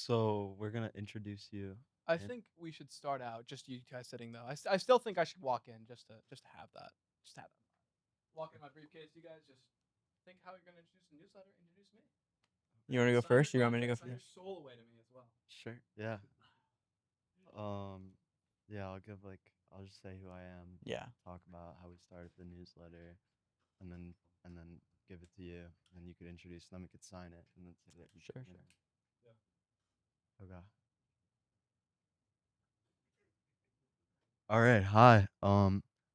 So we're gonna introduce you. I in- think we should start out just you guys sitting though. I still think I should walk in just to have that. Just to have that. Walk in my briefcase. You guys just think how you're gonna introduce the newsletter. Introduce me. You want to go Sign your first? Or you want me to go contract. Sign first? your soul away to me as well. Sure. Yeah. Um. Yeah. I'll just say who I am. Yeah, Talk about how we started the newsletter, and then give it to you. And then you could introduce. Then we could sign it, and then say that sure, you sure. know. Okay. All right. Hi.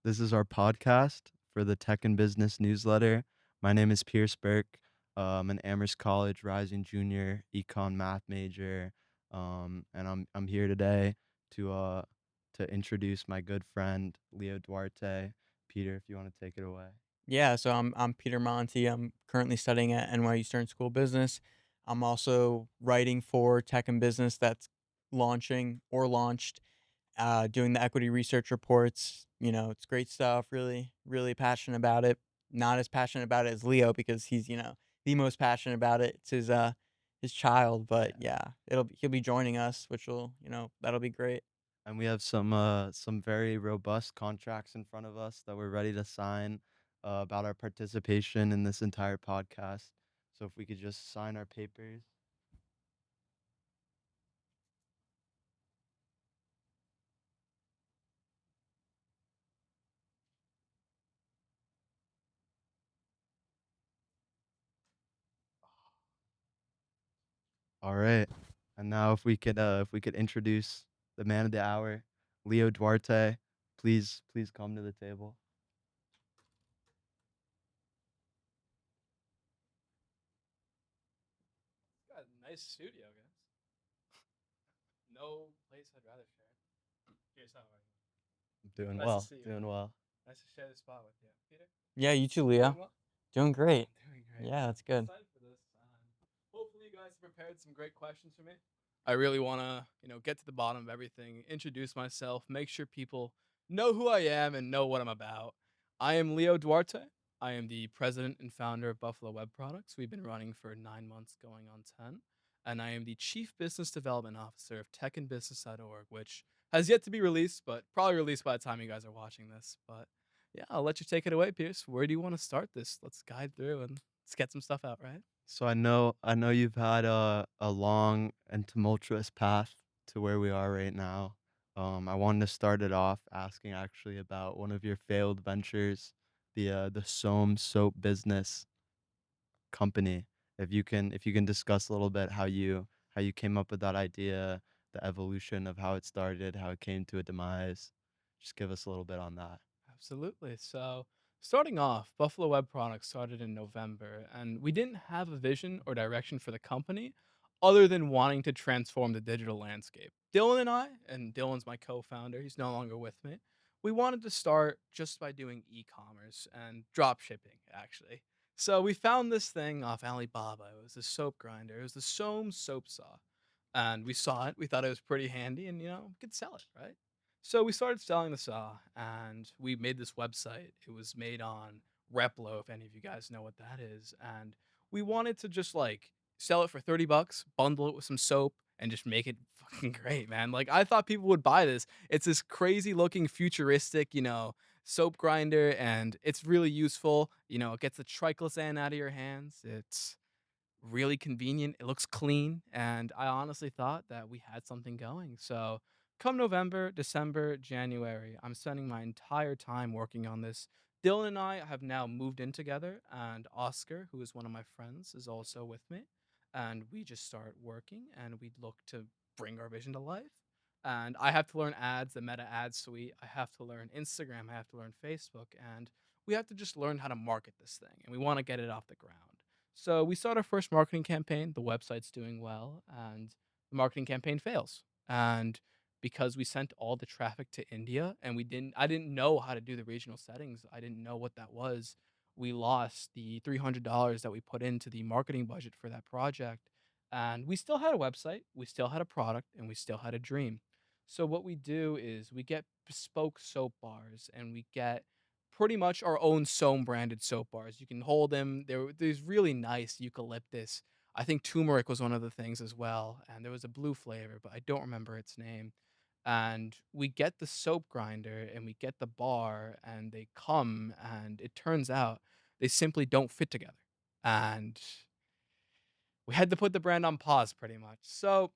This is our podcast for the Tech and Business newsletter. My name is Pierce Burke. I'm an Amherst College rising junior econ math major. And I'm here today to introduce my good friend Leo Duarte. Peter, if you want to take it away. Yeah, so I'm Peter Monty. I'm currently studying at NYU Stern School of Business. I'm also writing for Tech and Business that's launching or launched, doing the equity research reports. It's great stuff. Really, really passionate about it. Not as passionate about it as Leo because he's, the most passionate about it. It's his child, but Yeah. yeah, he'll be joining us, which will, that'll be great. And we have some very robust contracts in front of us that we're ready to sign about our participation in this entire podcast. So if we could just sign our papers. All right. And now if we could introduce the man of the hour, Leo Duarte, please come to the table. Got a nice studio, guys. No place I'd rather share. Here's how are you? Doing Nice to well, see you, doing man. well. Nice to share the spot with you, Peter. Yeah, you too, Doing Leo. well. Doing great. I'm doing great, Yeah, man. that's good. Excited for this. Hopefully, you guys have prepared some great questions for me. I really want to, get to the bottom of everything, introduce myself, make sure people know who I am and know what I'm about. I am Leo Duarte. I am the president and founder of Buffalo Web Products. We've been running for 9 months, going on 10. And I am the chief business development officer of techandbusiness.org, which has yet to be released, but probably released by the time you guys are watching this. But yeah, I'll let you take it away, Pierce. Where do you want to start this? Let's guide through and let's get some stuff out, right? So I know you've had a long and tumultuous path to where we are right now. I wanted to start it off asking actually about one of your failed ventures, the Soam soap business company. If you can discuss a little bit how you came up with that idea, the evolution of how it started, how it came to a demise. Just give us a little bit on that. Absolutely. So, starting off, Buffalo Web Products started in November, and we didn't have a vision or direction for the company other than wanting to transform the digital landscape. Dylan and I, and Dylan's my co founder, he's no longer with me, we wanted to start just by doing e commerce and drop shipping, actually. So, we found this thing off Alibaba. It was a soap grinder, it was the Soam soap saw. And we saw it, we thought it was pretty handy, and we could sell it, right? So we started selling the saw, and we made this website. It was made on Replo, if any of you guys know what that is. And we wanted to just like sell it for 30 bucks, bundle it with some soap, and just make it fucking great, man. Like I thought people would buy this. It's this crazy looking futuristic, soap grinder, and it's really useful. It gets the triclosan out of your hands. It's really convenient. It looks clean, and I honestly thought that we had something going. So, come November, December, January, I'm spending my entire time working on this. Dylan and I have now moved in together, and Oscar, who is one of my friends, is also with me. And we just start working, and we look to bring our vision to life. And I have to learn ads, the Meta ad suite. I have to learn Instagram. I have to learn Facebook. And we have to just learn how to market this thing. And we want to get it off the ground. So we start our first marketing campaign. The website's doing well, and the marketing campaign fails. And because we sent all the traffic to India, and I didn't know how to do the regional settings. I didn't know what that was. We lost the $300 that we put into the marketing budget for that project, and we still had a website, we still had a product, and we still had a dream. So what we do is we get bespoke soap bars, and we get pretty much our own Soam branded soap bars. You can hold them. They're these really nice eucalyptus. I think turmeric was one of the things as well, and there was a blue flavor, but I don't remember its name. And we get the soap grinder and we get the bar, and they come, and it turns out they simply don't fit together. And we had to put the brand on pause pretty much. So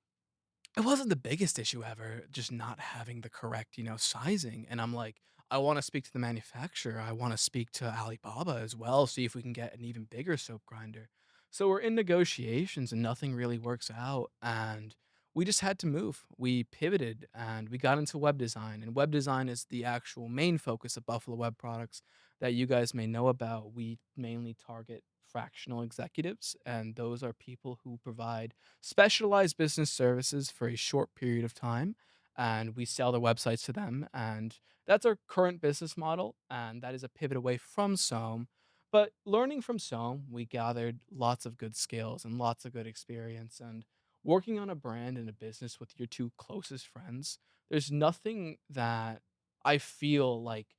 it wasn't the biggest issue ever, just not having the correct, sizing, and I'm like, "I wanna speak to the manufacturer, I wanna speak to Alibaba as well, see if we can get an even bigger soap grinder." So we're in negotiations and nothing really works out, and we just had to move. We pivoted and we got into web design, and web design is the actual main focus of Buffalo Web Products that you guys may know about. We mainly target fractional executives, and those are people who provide specialized business services for a short period of time, and we sell their websites to them, and that's our current business model, and that is a pivot away from Soam. But learning from Soam, we gathered lots of good skills and lots of good experience, and working on a brand and a business with your two closest friends, there's nothing that I feel like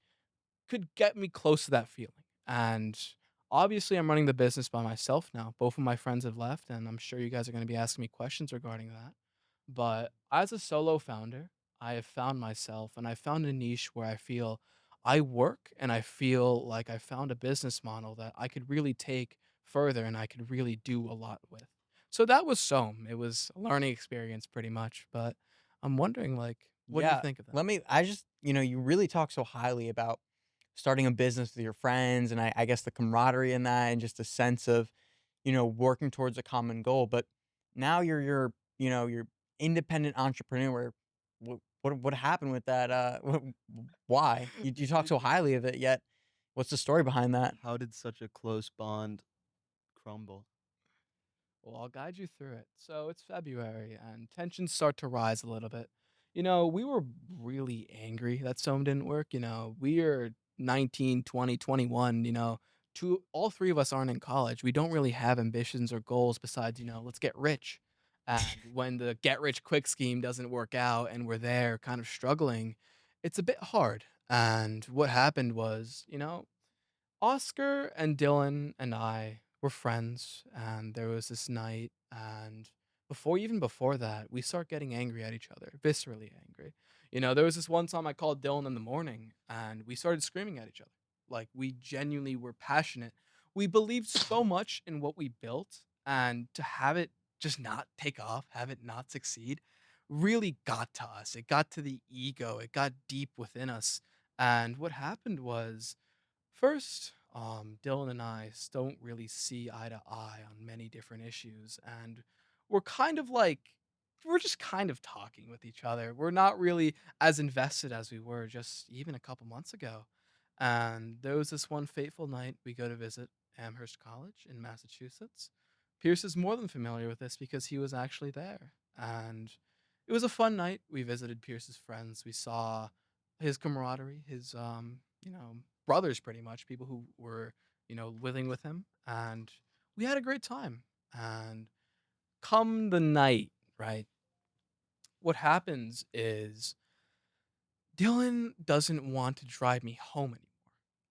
could get me close to that feeling. And obviously, I'm running the business by myself now. Both of my friends have left, and I'm sure you guys are going to be asking me questions regarding that. But as a solo founder, I have found myself and I found a niche where I feel I work and I feel like I found a business model that I could really take further and I could really do a lot with. So that was Soam. It was a learning experience pretty much, but I'm wondering what do you Yeah, think of that? let me I just you really talk so highly about starting a business with your friends, and I guess the camaraderie in that, and just a sense of, working towards a common goal. But now you're independent entrepreneur. What happened with that? Why? You talk so highly of it, yet what's the story behind that? How did such a close bond crumble? Well, I'll guide you through it. So it's February and tensions start to rise a little bit. We were really angry that Soam didn't work. We are 19, 20, 21. All three of us aren't in college. We don't really have ambitions or goals besides, let's get rich. And when the get rich quick scheme doesn't work out and we're there kind of struggling, it's a bit hard. And what happened was, Oscar and Dylan and I were friends, and there was this night, and before that, we start getting angry at each other, viscerally angry. There was this one time I called Dylan in the morning, and we started screaming at each other. Like we genuinely were passionate. We believed so much in what we built, and to have it just not take off, have it not succeed, really got to us. It got to the ego. It got deep within us. And what happened was first, Dylan and I don't really see eye to eye on many different issues, and we're kind of like we're just kind of talking with each other. We're not really as invested as we were just even a couple months ago. And there was this one fateful night we go to visit Amherst College in Massachusetts. Pierce is more than familiar with this because he was actually there. And it was a fun night. We visited Pierce's friends. We saw his camaraderie, his brothers pretty much, people who were, living with him, and we had a great time. And come the night, right? What happens is Dylan doesn't want to drive me home anymore.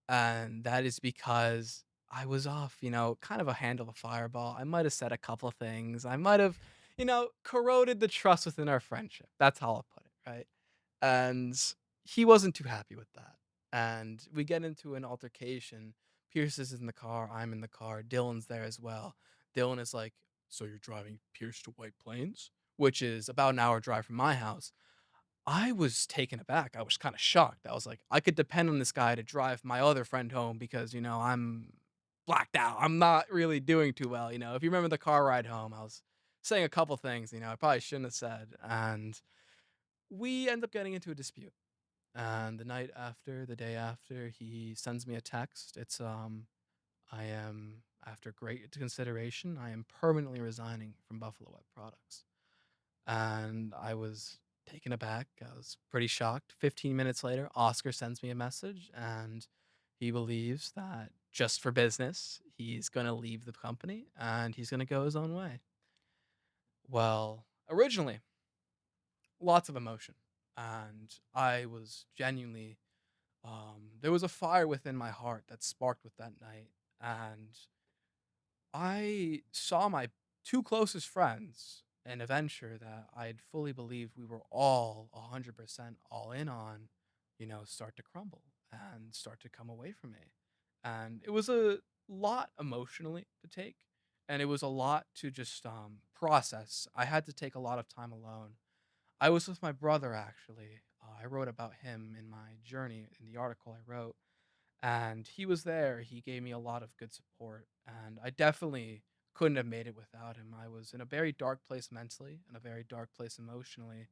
And that is because I was off, kind of a handle of fireball. I might have said a couple of things. I might have, corroded the trust within our friendship. That's how I'll put it, right? And he wasn't too happy with that. And we get into an altercation. Pierce is in the car. I'm in the car. Dylan's there as well. Dylan is like, "So you're driving Pierce to White Plains?" Which is about an hour drive from my house. I was taken aback. I was kinda shocked. I was like, I could depend on this guy to drive my other friend home because, I'm blacked out. I'm not really doing too well, If you remember the car ride home, I was saying a couple things, I probably shouldn't have said, and we end up getting into a dispute. And the day after, he sends me a text. I am, after great consideration, I am permanently resigning from Buffalo Web Products. And I was taken aback. I was pretty shocked. 15 minutes later, Oscar sends me a message and he believes that just for business, he's going to leave the company and he's going to go his own way. Well, originally, lots of emotion. And I was genuinely, there was a fire within my heart that sparked with that night. And I saw my two closest friends in a venture that I'd fully believed we were all 100% all in on, start to crumble and start to come away from me. And it was a lot emotionally to take, and it was a lot to just process. I had to take a lot of time alone. I was with my brother actually. I wrote about him in my journey in the article I wrote, and he was there. He gave me a lot of good support, and I definitely couldn't have made it without him. I was in a very dark place mentally and a very dark place emotionally,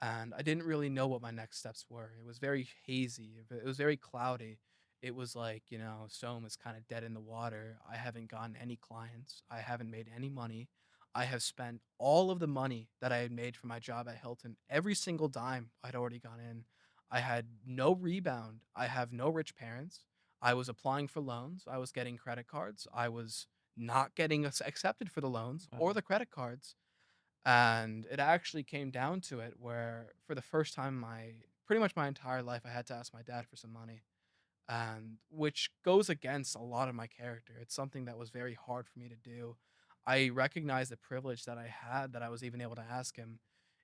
and I didn't really know what my next steps were. It was very hazy. It was very cloudy. It was like, Soam is kind of dead in the water. I haven't gotten any clients. I haven't made any money. I have spent all of the money that I had made from my job at Hilton. Every single dime I'd already gone in. I had no rebound. I have no rich parents. I was applying for loans. I was getting credit cards. I was not getting accepted for the loans or Wow. the credit cards, and it actually came down to it where for the first time in my pretty much my entire life, I had to ask my dad for some money, and which goes against a lot of my character. It's something that was very hard for me to do. I recognize the privilege that I had that I was even able to ask him.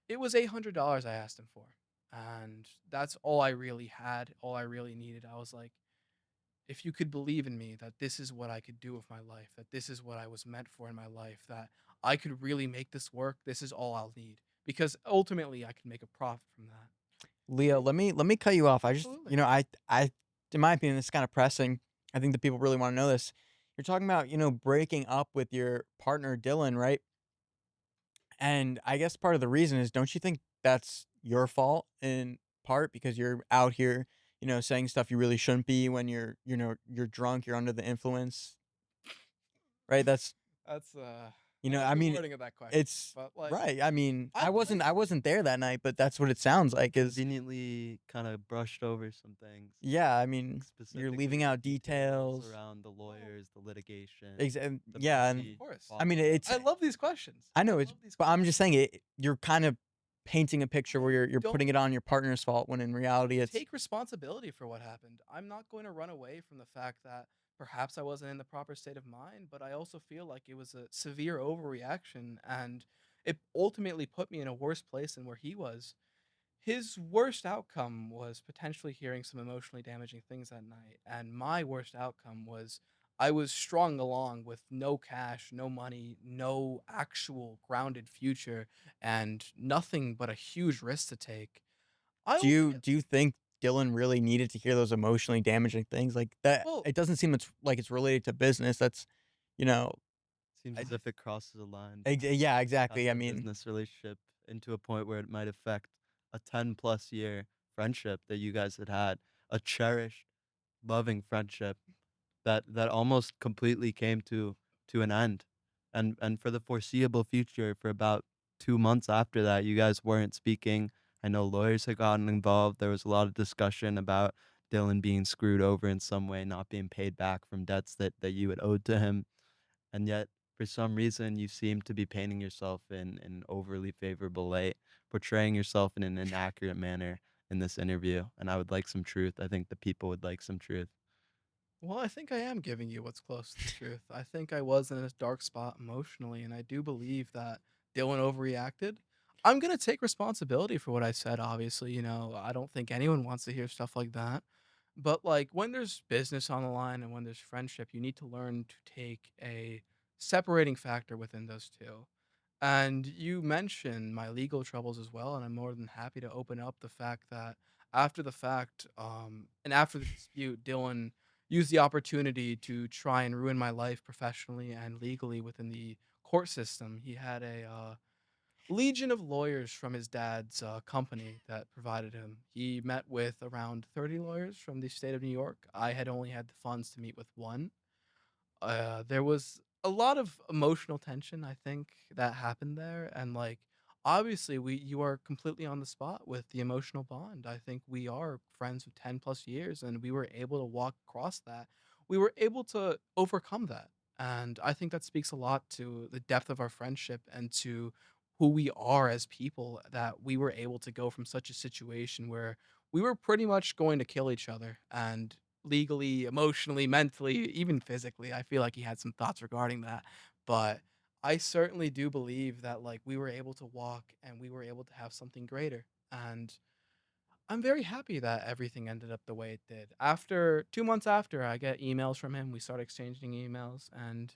It was $800 I asked him for, and that's all I really had, all I really needed. I was like, if you could believe in me that this is what I could do with my life, that this is what I was meant for in my life, that I could really make this work, this is all I'll need. Because ultimately I can make a profit from that. Leo, And let me cut you off. I just, absolutely. in my opinion, this is kind of pressing. I think that people really want to know this. You're talking about, breaking up with your partner Dylan, right? And I guess part of the reason is, don't you think that's your fault in part because you're out here, saying stuff you really shouldn't be when you're drunk, you're under the influence, right? That's I like I the mean, wording of that question. it's But like right. I mean, I like I wasn't there that night, but that's what it sounds like is Conveniently kinda brushed over some things, yeah, I like, mean, you're specifically leaving the out details details. around the well, lawyers, the litigation, Exa and the yeah, and of messy course. I mean, fallout. it's I love these questions. I I know it's love these but I'm questions. just saying you're kind of painting a picture where I you're don't putting it on your partner's fault when in reality it's take responsibility for what happened. I'm not going to run away from the fact that perhaps I wasn't in the proper state of mind, but I also feel like it was a severe overreaction, and it ultimately put me in a worse place than where he was. His worst outcome was potentially hearing some emotionally damaging things that night, and my worst outcome was I was strung along with no cash, no money, no actual grounded future, and nothing but a huge risk to take. I ultimately do you think Dylan really needed to hear those emotionally damaging things like that? well, It doesn't seem it's like it's related to business. That's, you know, Seems I as if it crosses a line yeah, exactly. past I a mean, business relationship into a point where it might affect a 10+ year friendship that you guys had had, a cherished, loving friendship that almost completely came to an end. And for the foreseeable future, for about 2 months after that, you guys weren't speaking. I know lawyers had gotten involved. There was a lot of discussion about Dylan being screwed over in some way, not being paid back from debts that you had owed to him. And yet, for some reason, you seem to be painting yourself in an overly favorable light, portraying yourself in an inaccurate manner in this interview. And I would like some truth. I think the people would like some truth. well, I think I am giving you what's close to the truth. I think I was in a dark spot emotionally, and I do believe that Dylan overreacted. I'm gonna take responsibility for what I said, obviously, I don't think anyone wants to hear stuff like that. But like when there's business on the line and when there's friendship, you need to learn to take a separating factor within those two. And you mentioned my legal troubles as well, and I'm more than happy to open up the fact that after the fact, and after the dispute, Dylan used the opportunity to try and ruin my life professionally and legally within the court system. He had a legion of lawyers from his dad's company that provided him. He met with around 30 lawyers from the state of New York. I had only had the funds to meet with one. There was a lot of emotional tension, I think, that happened there, and, like, obviously, we you are completely on the spot with the emotional bond. I think we are friends with 10 plus years, and we were able to walk across that. We were able to overcome that, and I think that speaks a lot to the depth of our friendship and to who we are as people, that we were able to go from such a situation where we were pretty much going to kill each other, and legally, emotionally, mentally, even physically. I feel like he had some thoughts regarding that. But I certainly do believe that like we were able to walk and we were able to have something greater. And I'm very happy that everything ended up the way it did. After 2 months after, I get emails from him. We start exchanging emails, and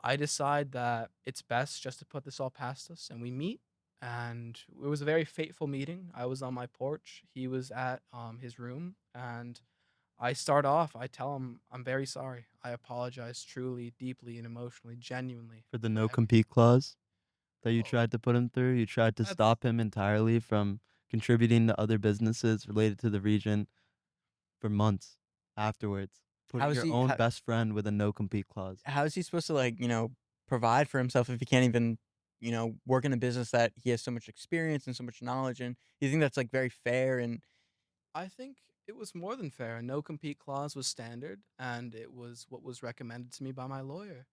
I decide that it's best just to put this all past us, and we meet. And it was a very fateful meeting. I was on my porch. He was at his room, and I tell him I'm very sorry. I apologize truly, deeply, and emotionally, genuinely For the for no everything. compete clause that you Oh, tried to put him through? You tried to that's stop him entirely from contributing to other businesses related to the region for months afterwards. Put How is your he own best friend with a no compete clause. how is he supposed to, like, provide for himself if he can't even, work in a business that he has so much experience and so much knowledge in? You think that's, like, very fair and I think it was more than fair. A no compete clause was standard, and it was what was recommended to me by my lawyer.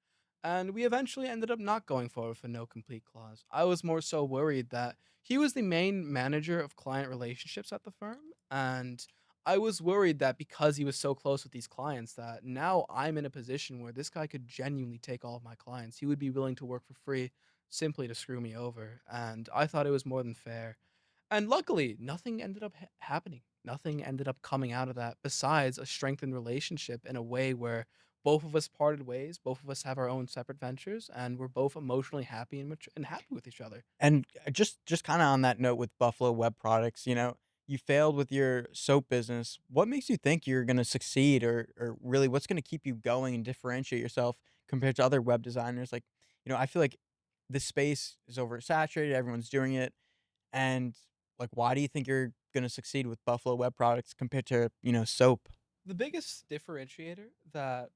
And we eventually ended up not going forward for no complete clause. I was more so worried that he was the main manager of client relationships at the firm, and I was worried that because he was so close with these clients that now I'm in a position where this guy could genuinely take all of my clients. He would be willing to work for free simply to screw me over, and I thought it was more than fair. And luckily, nothing ended up happening. Nothing ended up coming out of that besides a strengthened relationship in a way where both of us parted ways, both of us have our own separate ventures, and we're both emotionally happy and happy with each other. just kinda on that note with Buffalo Web Products, you failed with your soap business. What makes you think you're gonna succeed or really what's gonna keep you going and differentiate yourself compared to other web designers? Like, I feel like this space is oversaturated, everyone's doing it, and, like, why do you think you're gonna succeed with Buffalo Web Products compared to, soap? The biggest differentiator that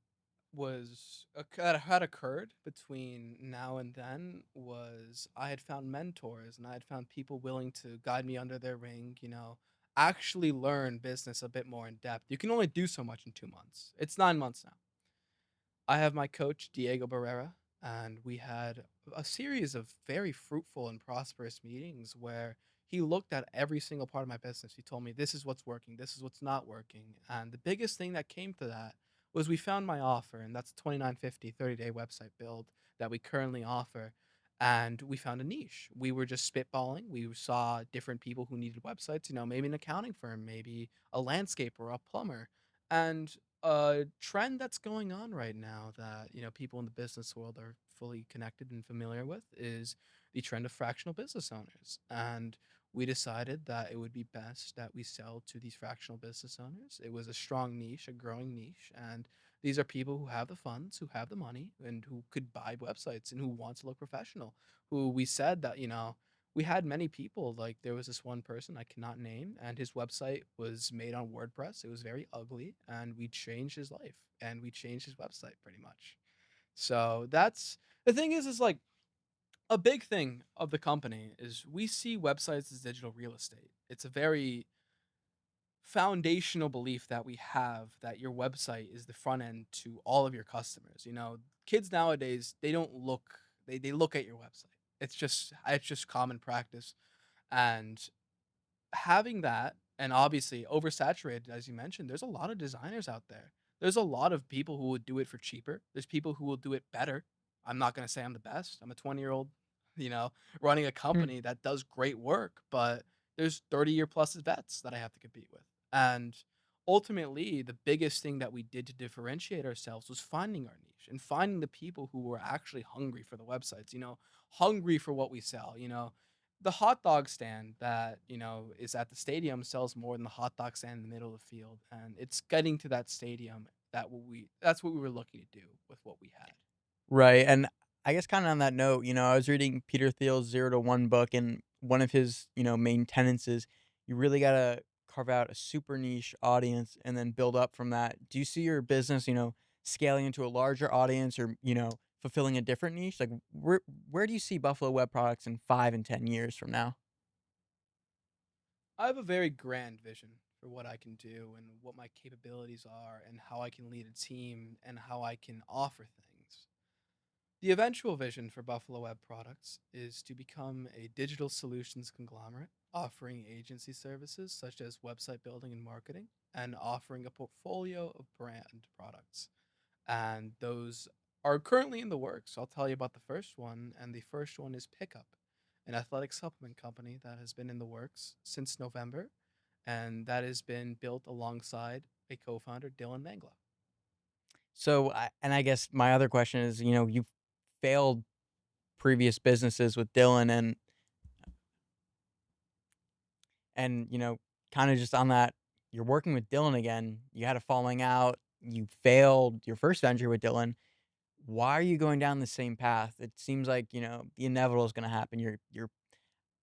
that had occurred between now and then was I had found mentors and I had found people willing to guide me under their wing, actually learn business a bit more in depth. You can only do so much in 2 months. It's 9 months now. I have my coach, Diego Barrera, and we had a series of very fruitful and prosperous meetings where he looked at every single part of my business. He told me, this is what's working, this is what's not working. And the biggest thing that came to that was we found my offer, and that's a 2950 30-day website build that we currently offer. And we found a niche. We were just spitballing. We saw different people who needed websites, maybe an accounting firm, maybe a landscaper or a plumber. And a trend that's going on right now that people in the business world are fully connected and familiar with is the trend of fractional business owners, and we decided that it would be best that we sell to these fractional business owners. It was a strong niche, a growing niche, and these are people who have the funds, who have the money, and who could buy websites and who want to look professional. Who we said that we had many people, like there was this one person I cannot name, and his website was made on WordPress. It was very ugly, and we changed his life and we changed his website pretty much. So that's the thing is like a big thing of the company is we see websites as digital real estate. It's a very foundational belief that we have that your website is the front end to all of your customers. Kids nowadays, they look at your website. It's just common practice. And having that, and obviously oversaturated, as you mentioned, there's a lot of designers out there. There's a lot of people who would do it for cheaper. There's people who will do it better. I'm not gonna say I'm the best. I'm a 20-year-old, you know, running a Mm. company that does great work, but there's 30-year plus vets that I have to compete with. And ultimately, the biggest thing that we did to differentiate ourselves was finding our niche and finding the people who were actually hungry for the websites, hungry for what we sell. The hot dog stand that is at the stadium sells more than the hot dog stand in the middle of the field, and it's getting to that stadium that's what we were looking to do with what we had. Right, and I guess kinda on that note, I was reading Peter Thiel's Zero to One book, and one of his, main tenets is you really gotta carve out a super niche audience and then build up from that. Do you see your business, scaling into a larger audience or, fulfilling a different niche? Like, where do you see Buffalo Web Products in 5 and 10 years from now? I have a very grand vision for what I can do and what my capabilities are and how I can lead a team and how I can offer things. The eventual vision for Buffalo Web Products is to become a digital solutions conglomerate, offering agency services such as website building and marketing, and offering a portfolio of brand products. And those are currently in the works. I'll tell you about the first one, and the first one is Pickup, an athletic supplement company that has been in the works since November, and that has been built alongside a co-founder, Dylan Mangla. So, I guess my other question is, you've failed previous businesses with Dylan and, kinda just on that, you're working with Dylan again, you had a falling out, you failed your first venture with Dylan. Why are you going down the same path? It seems like, the inevitable is gonna happen. You're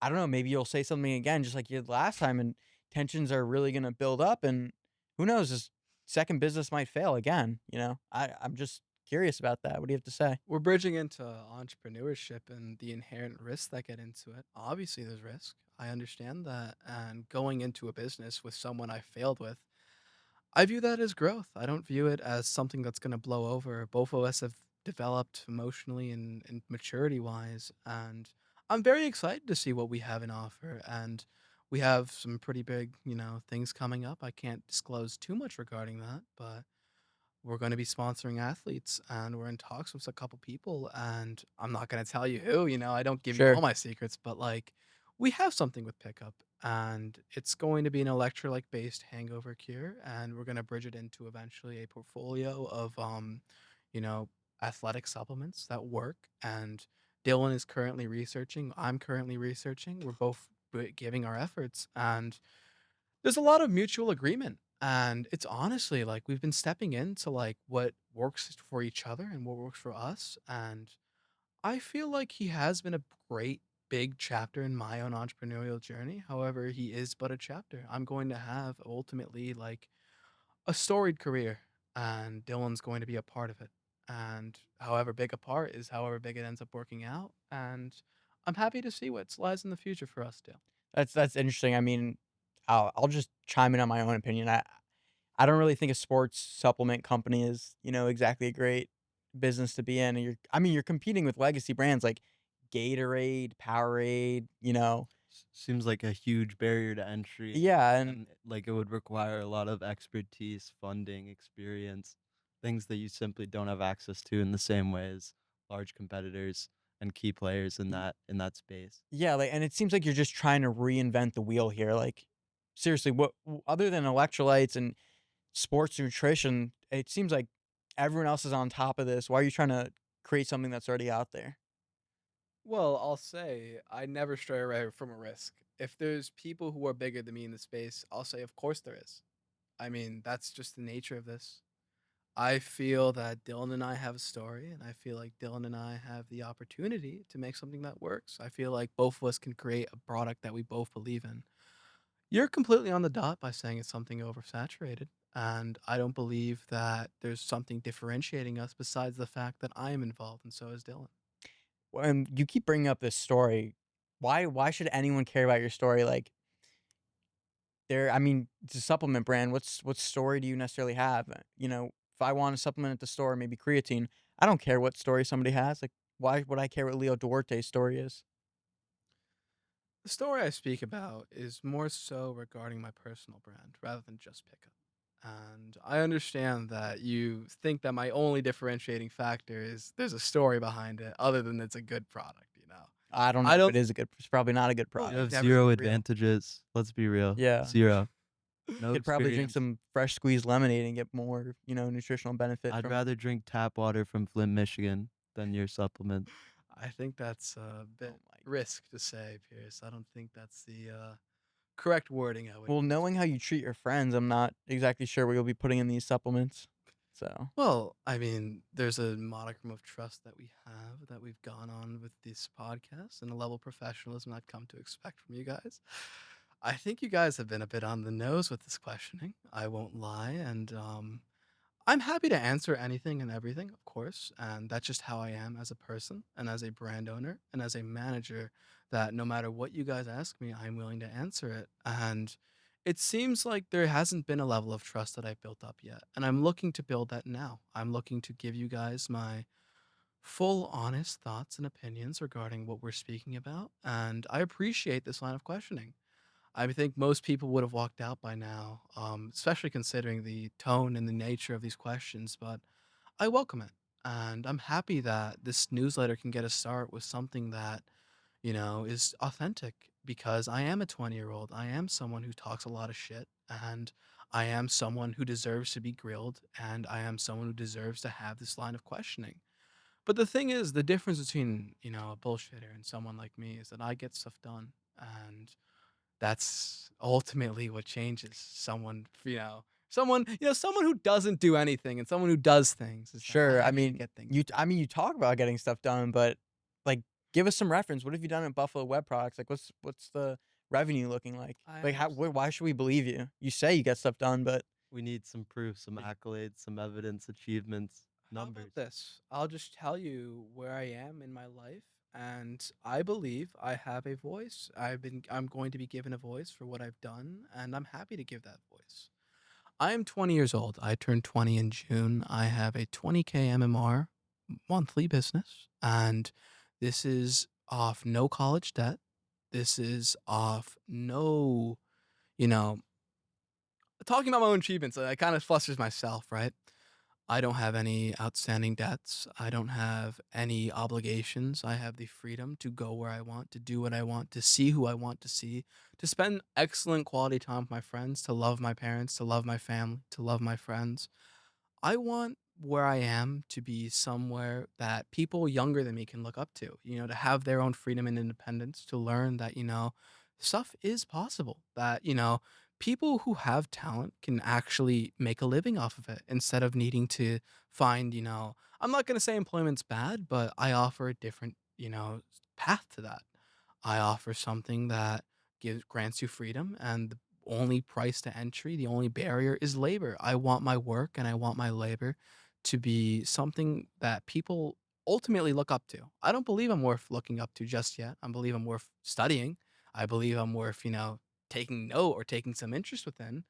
I don't know, maybe you'll say something again just like you did last time, and tensions are really gonna build up, and who knows, this second business might fail again, you know? I'm just curious about that. What do you have to say? We're bridging into entrepreneurship and the inherent risks that get into it. Obviously, there's risk. I understand that. And going into a business with someone I failed with, I view that as growth. I don't view it as something that's going to blow over. Both of us have developed emotionally and maturity wise. And I'm very excited to see what we have in offer. And we have some pretty big, things coming up. I can't disclose too much regarding that, but we're gonna be sponsoring athletes, and we're in talks with a couple people, and I'm not gonna tell you who, I don't give you all Sure. my secrets, but, like, we have something with Pickup, and it's going to be an electrolyte-based hangover cure, and we're gonna bridge it into eventually a portfolio of, you know, athletic supplements that work, and Dylan is currently researching, I'm currently researching, we're both giving our efforts, and there's a lot of mutual agreement, and it's honestly, like, we've been stepping into, like, what works for each other and what works for us, and I feel like he has been a great big chapter in my own entrepreneurial journey. However, he is but a chapter. I'm going to have ultimately, like, a storied career, and Dylan's going to be a part of it, and however big a part is however big it ends up working out, and I'm happy to see what lies in the future for us too. That's interesting. I mean, I'll just chime in on my own opinion. I don't really think a sports supplement company is, exactly a great business to be in. And you're competing with legacy brands like Gatorade, Powerade, Seems like a huge barrier to entry, Yeah, and and, like, it would require a lot of expertise, funding, experience, things that you simply don't have access to in the same way as large competitors and key players in that space. yeah, like, and it seems like you're just trying to reinvent the wheel here. Like, seriously, other than electrolytes and sports nutrition, it seems like everyone else is on top of this. Why are you trying to create something that's already out there? Well, I'll say I never stray away from a risk. If there's people who are bigger than me in the space, I'll say, of course there is. I mean, that's just the nature of this. I feel that Dylan and I have a story, and I feel like Dylan and I have the opportunity to make something that works. I feel like both of us can create a product that we both believe in. You're completely on the dot by saying it's something oversaturated, and I don't believe that there's something differentiating us besides the fact that I am involved, and so is Dylan. When you keep bringing up this story, why should anyone care about your story? Like, I mean, it's a supplement brand. What story do you necessarily have? If I want a supplement at the store, maybe creatine, I don't care what story somebody has. Like, why would I care what Leo Duarte's story is? The story I speak about is more so regarding my personal brand rather than just pickup. And I understand that you think that my only differentiating factor is there's a story behind it, other than it's a good product. I don't know I if don't. it is a good. It's probably not a good Well, You product. have you've never seen 0 it real. advantages, let's be real, Yeah, 0. No could probably drink experience. some fresh squeezed lemonade and get more, nutritional benefit I'd from. rather drink tap water from Flint, Michigan than your supplement. I think that's a Oh bit my. risk to say, Pierce. I don't think that's the correct wording I would Well, use. knowing how you treat your friends, I'm not exactly sure what you'll be putting in these supplements. So, Well, I mean, there's a modicum of trust that we have that we've gone on with this podcast and a level of professionalism I've come to expect from you guys. I think you guys have been a bit on the nose with this questioning. I won't lie, and I'm happy to answer anything and everything, of course, and that's just how I am as a person and as a brand owner and as a manager, that no matter what you guys ask me, I'm willing to answer it. And it seems like there hasn't been a level of trust that I've built up yet, and I'm looking to build that now. I'm looking to give you guys my full honest thoughts and opinions regarding what we're speaking about, and I appreciate this line of questioning. I think most people would have walked out by now, especially considering the tone and the nature of these questions, but I welcome it. And I'm happy that this newsletter can get a start with something that, is authentic because I am a 20-year-old. I am someone who talks a lot of shit, and I am someone who deserves to be grilled, and I am someone who deserves to have this line of questioning. But the thing is, the difference between, a bullshitter and someone like me is that I get stuff done. And that's ultimately what changes someone who doesn't do anything and someone who does things is that I Sure, actually get things done. you talk about getting stuff done, but, like, give us some reference. What have you done at Buffalo Web Products? Like, what's the revenue looking like? I Like, how have wh why should we believe you? You say you get stuff done, but We need some proof, some accolades, some evidence, achievements, How about numbers. this? I'll just tell you where I am in my life, and I believe I have a voice. I'm going to be given a voice for what I've done, and I'm happy to give that voice. I am 20 years old. I turned 20 in June. I have a 20K MMR monthly business, and this is off no college debt. This is off no, you know, talking about my own achievements. I kind of flusters myself, right? I don't have any outstanding debts. I don't have any obligations. I have the freedom to go where I want, to do what I want, to see who I want to see, to spend excellent quality time with my friends, to love my parents, to love my family, to love my friends. I want where I am to be somewhere that people younger than me can look up to, to have their own freedom and independence, to learn that, stuff is possible, that, people who have talent can actually make a living off of it instead of needing to find, I'm not going to say employment's bad, but I offer a different, path to that. I offer something that gives grants you freedom, and the only price to entry, the only barrier is labor. I want my work and I want my labor to be something that people ultimately look up to. I don't believe I'm worth looking up to just yet. I believe I'm worth studying. I believe I'm worth, taking note or taking some interest within.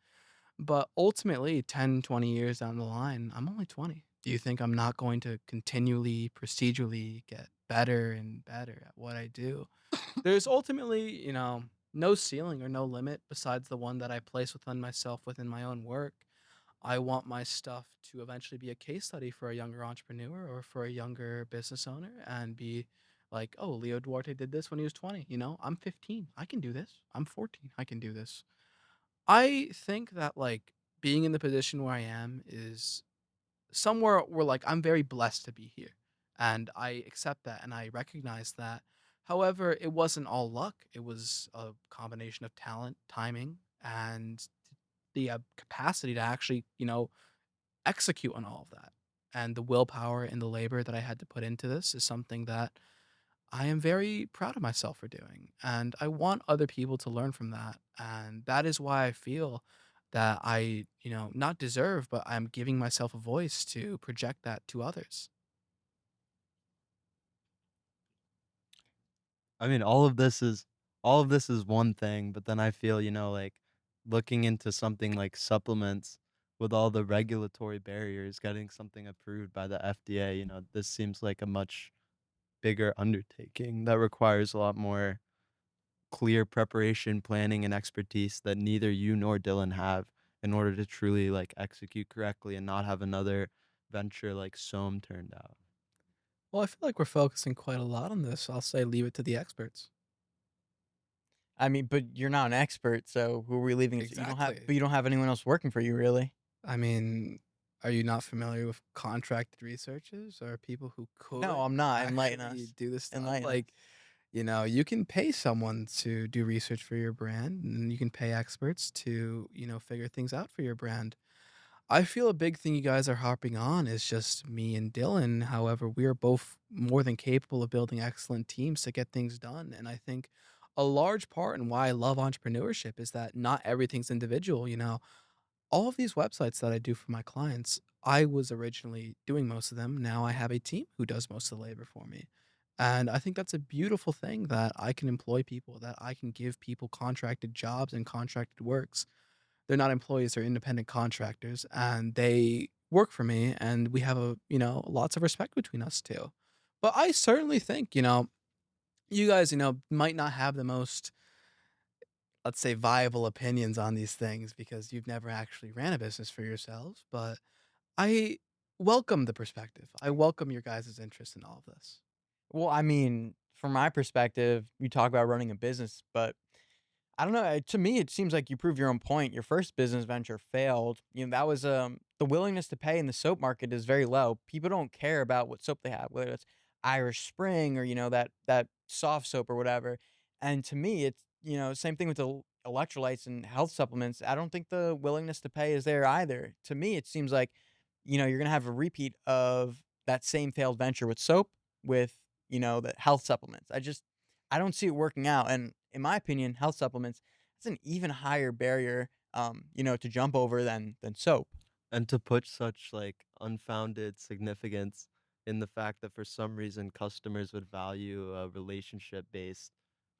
But ultimately, 10, 20 years down the line, I'm only 20. Do you think I'm not going to continually, procedurally get better and better at what I do? There's ultimately, no ceiling or no limit besides the one that I place within myself within my own work. I want my stuff to eventually be a case study for a younger entrepreneur or for a younger business owner and be like, oh, Leo Duarte did this when he was 20. I'm 15. I can do this. I'm 14. I can do this. I think that like being in the position where I am is somewhere where like I'm very blessed to be here. And I accept that and I recognize that. However, it wasn't all luck. It was a combination of talent, timing, and the capacity to actually, execute on all of that. And the willpower and the labor that I had to put into this is something that I am very proud of myself for doing. And I want other people to learn from that. And that is why I feel that I, not deserve, but I'm giving myself a voice to project that to others. I mean, all of this is one thing, but then I feel, like looking into something like supplements with all the regulatory barriers, getting something approved by the FDA, this seems like a much bigger undertaking that requires a lot more clear preparation, planning, and expertise that neither you nor Dylan have in order to truly like execute correctly and not have another venture like Soam turned out. Well, I feel like we're focusing quite a lot on this. I'll say leave it to the experts. I mean, but you're not an expert, so who are we leaving it to? Exactly. You don't have anyone else working for you, really. I mean, are you not familiar with contracted researchers or people who No, could I'm not. Enlighten actually us. do this stuff? Enlighten us. Like, you can pay someone to do research for your brand, and you can pay experts to, figure things out for your brand. I feel a big thing you guys are harping on is just me and Dylan. However, we are both more than capable of building excellent teams to get things done. And I think a large part and why I love entrepreneurship is that not everything's individual. All of these websites that I do for my clients, I was originally doing most of them. Now I have a team who does most of the labor for me. And I think that's a beautiful thing that I can employ people, that I can give people contracted jobs and contracted works. They're not employees, they're independent contractors and they work for me and we have lots of respect between us too. But I certainly think, you guys, might not have the most, let's say, viable opinions on these things because you've never actually ran a business for yourselves. But I welcome the perspective. I welcome your guys' interest in all of this. Well, I mean, from my perspective, you talk about running a business, but I don't know. To me, it seems like you prove your own point. Your first business venture failed. That was the willingness to pay in the soap market is very low. People don't care about what soap they have, whether it's Irish Spring or that soft soap or whatever. And to me, it's same thing with the electrolytes and health supplements. I don't think the willingness to pay is there either. To me, it seems like you're gonna have a repeat of that same failed venture with soap with the health supplements. I don't see it working out. And in my opinion, health supplements, it's an even higher barrier, to jump over than soap. And to put such, like, unfounded significance in the fact that for some reason customers would value a relationship-based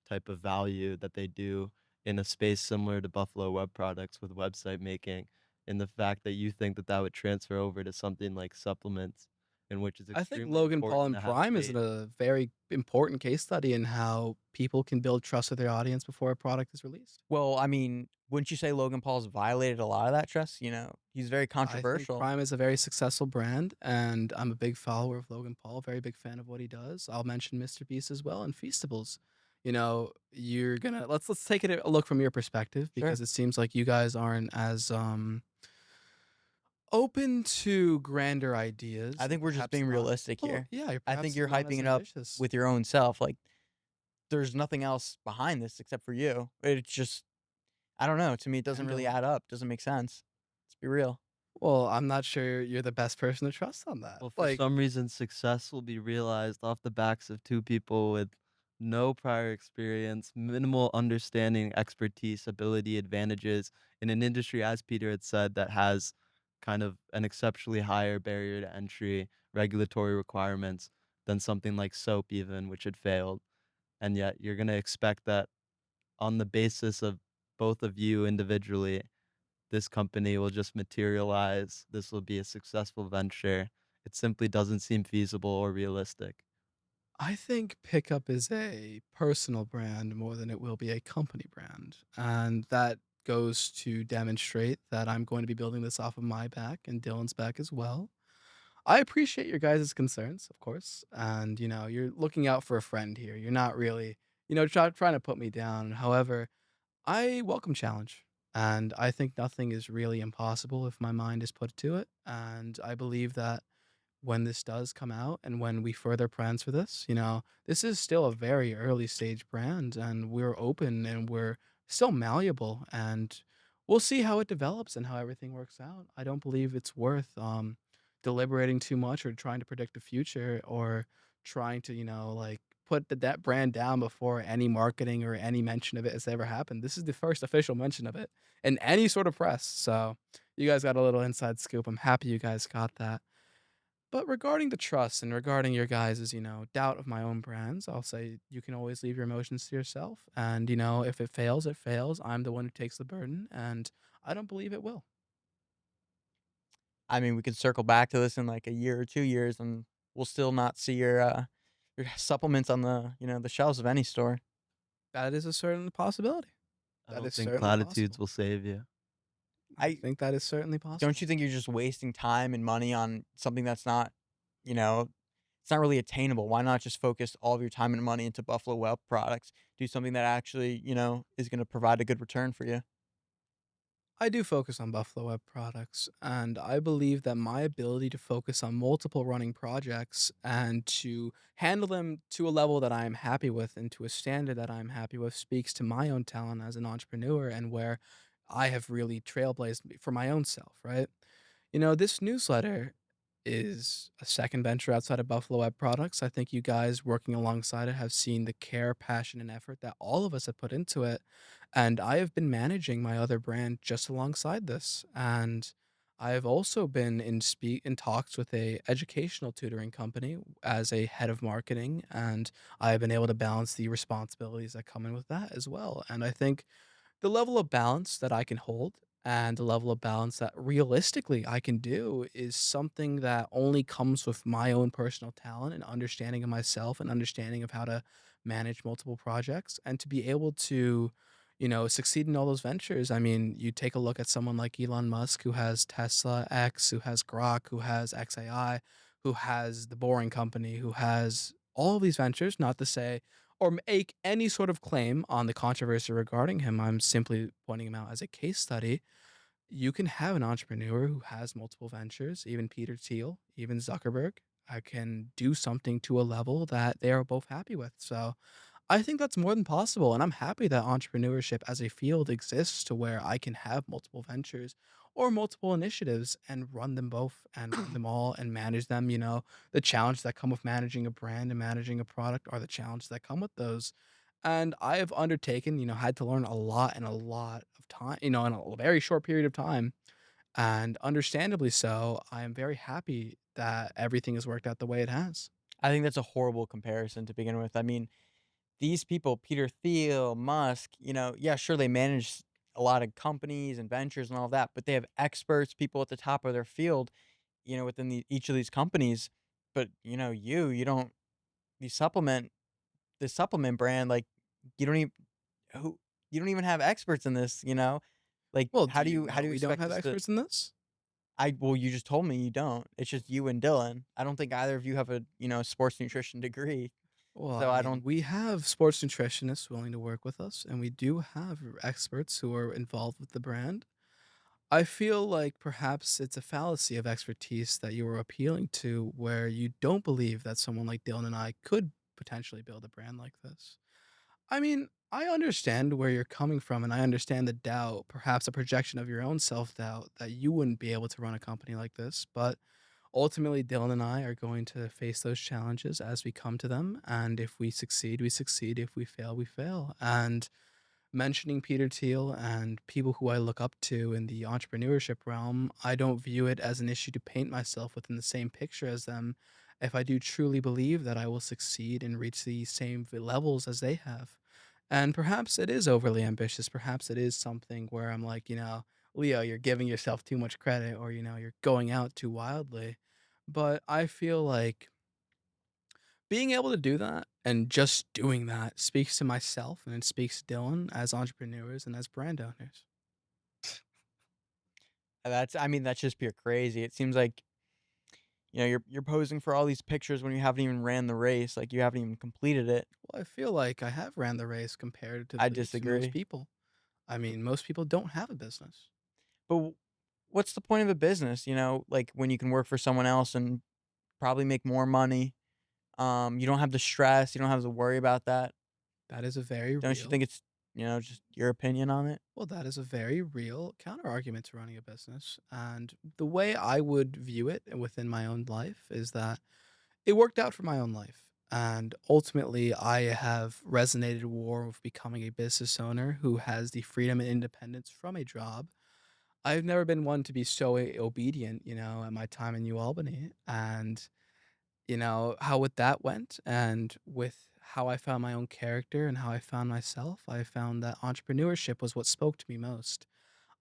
type of value that they do in a space similar to Buffalo Web Products with website making, and the fact that you think that that would transfer over to something like supplements, in which is I think extremely Logan Paul important and to have Prime is faith. a very important case study in how people can build trust with their audience before a product is released. Well, I mean, wouldn't you say Logan Paul's violated a lot of that trust? He's very I think controversial. Prime is a very successful brand, and I'm a big follower of Logan Paul, very big fan of what he does. I'll mention Mr. Beast as well and Feastables. You're gonna let's take it a look from your perspective Sure. because it seems like you guys aren't as open to grander I ideas and think we're just perhaps being not realistic well, here. yeah, you're I think perhaps you're not hyping as it up ambitious. with your own self. Like, there's nothing else behind this except for you. It's just, I don't know. To me, it doesn't And really Dylan. add up. Doesn't make sense. Let's be real. Well, I'm not sure you're the best person to trust on that. Well, for Like, some reason, success will be realized off the backs of 2 people with no prior experience, minimal understanding, expertise, ability, advantages in an industry, as Peter had said, that has kind of an exceptionally higher barrier to entry, regulatory requirements than something like soap even, which had failed. And yet you're gonna expect that on the basis of both of you individually, this company will just materialize, this will be a successful venture. It simply doesn't seem feasible or realistic. I think Pickup is a personal brand more than it will be a company brand. And that goes to demonstrate that I'm going to be building this off of my back and Dylan's back as well. I appreciate your guys' concerns, of course. And, you're looking out for a friend here. You're not really, trying to put me down. However, I welcome challenge. And I think nothing is really impossible if my mind is put to it. And I believe that when this does come out and when we further plans for this, this is still a very early stage brand and we're open and we're still malleable and we'll see how it develops and how everything works out. I don't believe it's worth deliberating too much or trying to predict the future or trying to, like put that brand down before any marketing or any mention of it has ever happened. This is the first official mention of it in any sort of press. So you guys got a little inside scoop. I'm happy you guys got that. But regarding the trust and regarding your guys' doubt of my own brands, I'll say you can always leave your emotions to yourself. And, if it fails, it fails. I'm the one who takes the burden, and I don't believe it will. I mean, we could circle back to this in like a year or 2 years, and we'll still not see your supplements on the shelves of any store. That is a certain possibility. I That don't is think certainly platitudes possible. will save you. I I think that is certainly Don't possible. you think you're just wasting time and money on something that's not, you know, it's not really attainable? Why not just focus all of your time and money into Buffalo Web products? Do something that actually, is going to provide a good return for you. I do focus on Buffalo Web products, and I believe that my ability to focus on multiple running projects and to handle them to a level that I am happy with and to a standard that I'm happy with speaks to my own talent as an entrepreneur and where I have really trailblazed for my own self, right? This newsletter is a second venture outside of Buffalo Web Products. I think you guys working alongside it have seen the care, passion, and effort that all of us have put into it. And I have been managing my other brand just alongside this. And I have also been in talks with a educational tutoring company as a head of marketing, and I have been able to balance the responsibilities that come in with that as well. And I think the level of balance that I can hold and the level of balance that realistically I can do is something that only comes with my own personal talent and understanding of myself and understanding of how to manage multiple projects and to be able to succeed in all those ventures. I mean, you take a look at someone like Elon Musk, who has Tesla X, who has Grok, who has XAI, who has the Boring Company, who has all of these ventures, not to say or make any sort of claim on the controversy regarding him. I'm simply pointing him out as a case study. You can have an entrepreneur who has multiple ventures, even Peter Thiel, even Zuckerberg, can do something to a level that they are both happy with. So I think that's more than possible, and I'm happy that entrepreneurship as a field exists to where I can have multiple ventures or multiple initiatives and run them both and run them all and manage them. The challenges that come with managing a brand and managing a product are the challenges that come with those. And I have undertaken, had to learn a lot in a lot of time, in a very short period of time. And understandably so, I am very happy that everything has worked out the way it has. I think that's a horrible comparison to begin with. I mean, these people, Peter Thiel, Musk, yeah, sure, they manage a lot of companies and ventures and all that, but they have experts, people at the top of their field, within each of these companies. But you don't, the supplement, the supplement brand, like you don't even who you don't even have experts in this. Like Well, how do do you you how know do you we don't expect have us to? experts in this? Well, you just told me you don't. It's just you and Dylan. I don't think either of you have a sports nutrition degree, Well, so I I mean, don't. we have sports nutritionists willing to work with us, and we do have experts who are involved with the brand. I feel like perhaps it's a fallacy of expertise that you are appealing to, where you don't believe that someone like Dylan and I could potentially build a brand like this. I mean, I understand where you're coming from, and I understand the doubt, perhaps a projection of your own self doubt that you wouldn't be able to run a company like this. But ultimately, Dylan and I are going to face those challenges as we come to them. And if we succeed, we succeed. If we fail, we fail. And mentioning Peter Thiel and people who I look up to in the entrepreneurship realm, I don't view it as an issue to paint myself within the same picture as them if I do truly believe that I will succeed and reach the same levels as they have. And perhaps it is overly ambitious. Perhaps it is something where I'm like, Leo, you're giving yourself too much credit or, you're going out too wildly. But I feel like being able to do that and just doing that speaks to myself and it speaks to Dylan as entrepreneurs and as brand owners. I mean, that's just pure crazy. It seems like you're posing for all these pictures when you haven't even ran the race, like you haven't even completed it. Well, I feel like I have ran the race I comparatively to most disagree. people. I mean, most people don't have a business. But what's the point of a business? Like when you can work for someone else and probably make more money. You don't have the stress. You don't have to worry about that. That is a very Don't you real think it's just your opinion on it? well, that is a very real counter argument to running a business. And the way I would view it within my own life is that it worked out for my own life. And ultimately, I have resonated more with becoming a business owner who has the freedom and independence from a job. I've never been one to be so obedient, at my time in New Albany. And, how with that went and with how I found my own character and how I found myself, I found that entrepreneurship was what spoke to me most.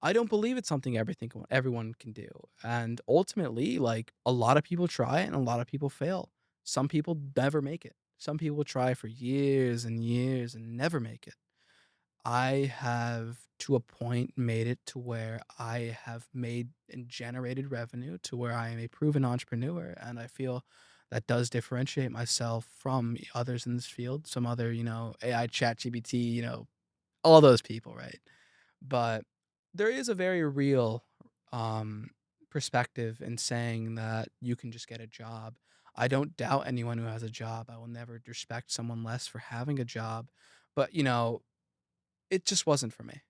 I don't believe it's something everyone can do, and ultimately, like, a lot of people try it and a lot of people fail. Some people never make it. Some people try for years and years and never make it. I have, to a point, made it to where I have made and generated revenue to where I am a proven entrepreneur, and I feel that does differentiate myself from others in this field, some other, AI, ChatGPT, all those people, right? But there is a very real, um, perspective in saying that you can just get a job. I don't doubt anyone who has a job. I will never respect someone less for having a job. But, it just wasn't for me.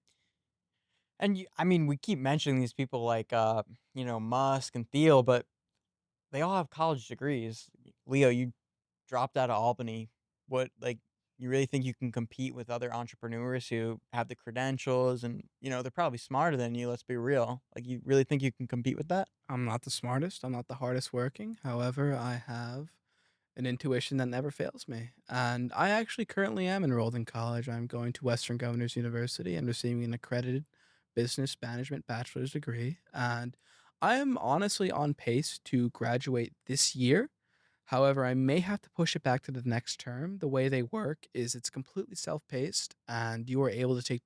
And I mean, we keep mentioning these people like Musk and Thiel, but they all have college degrees. Leo, you dropped out of Albany. What like you really think you can compete with other entrepreneurs who have the credentials and they're probably smarter than you, let's be real. Like you really think you can compete with that? I'm not the smartest. I'm not the hardest working. However, I have an intuition that never fails me. And I actually currently am enrolled in college. I'm going to Western Governors University and receiving an accredited business management bachelor's degree. And I am honestly on pace to graduate this year. However, I may have to push it back to the next term. The way they work is it's completely self-paced and you are able to